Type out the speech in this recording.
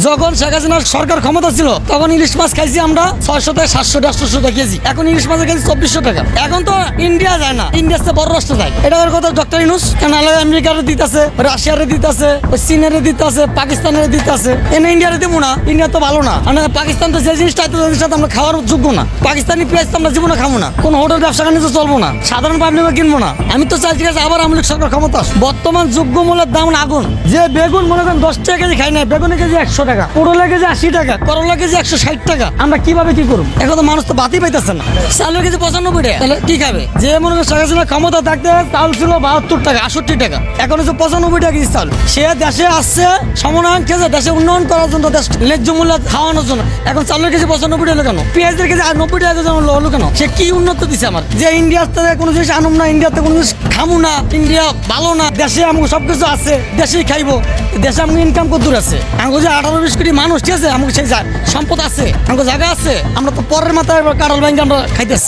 যখন শেখ হাসিনার সরকার ক্ষমতা ছিল তখন ইলিশ মাছ খাইছি আমরা 600 থেকে 700 150 টাকা কেজি। এখন ইলিশ মাছের কেজি 2400 টাকা। এখন তো ইন্ডিয়া যায় না, ইন্ডিয়াতে বড় রাষ্ট্র যায়। এটার কথা ডক্টর ইউনূস কেন আমেরিকার দিতেছে, রাশিয়ারে দিতেছে, চীনের দিতেছে, পাকিস্তানের দিতেছে, এনে ইন্ডিয়ারে দিব না। ইন্ডিয়া তো ভালো না, মানে পাকিস্তান তো যে জিনিসটা আমরা খাওয়ার যোগ্য না। পাকিস্তানি পেঁয়াজ তো আমরা জীবনে খাবো না, কোন হোটেল ব্যবসা বাণিজ্য চলবো না, সাধারণ পাবলিকও কিনবো না। আমি তো চাই ঠিক আছে আবার আমলিক সরকার ক্ষমতা আসুক। বর্তমান যোগ্য মূল্যের দাম আগুন। যে বেগুন মনে করেন 10 টাকা কেজি খাই না, বেগুনের কেজি 100 টাকা, পটলের কেজি 80 টাকা, করলা কেজি 160 টাকা। আমরা কিভাবে কি করবো? এখন তো মানুষ তো বাতি পাইতেছে না। চালের কেজি 95 টাকা, তাহলে কি খাবে? যে মনে করেন শেখ হাসিনা ক্ষমতা থাকতে চাল ছিল 72 টাকা 68 টাকা, এখন হচ্ছে 95 টাকা কেজি চাল। সে দেশে আসছে সমন্বয়ন খেয়েছে, দেশে উন্নয়ন করার জন্য, দেশ ন্যায্য মূল্য খাওয়ানোর জন্য। এখন চালের কেজি 95 টাকা কেন? পেঁয়াজের কেজি 90 টাকা কেজি হলো কেন? সে কি উন্নত দিচ্ছে আমার? যে ইন্ডিয়ার থেকে কোনো জিনিস আনুম না, ইন্ডিয়াতে কোনো জিনিস খামু না, ইন্ডিয়া ভালো না, দেশে আমাকে সবকিছু আছে, দেশেই খাইবো। দেশে আমাকে ইনকাম কত দূর আছে? আমাকে যে 18-20 কোটি মানুষ, ঠিক আছে, আমাকে সেই সম্পদ আছে, আমাকে জায়গা আছে। আমরা তো পরের মাথায় কাঁঠাল ব্যাংকে আমরা খাইতেছি।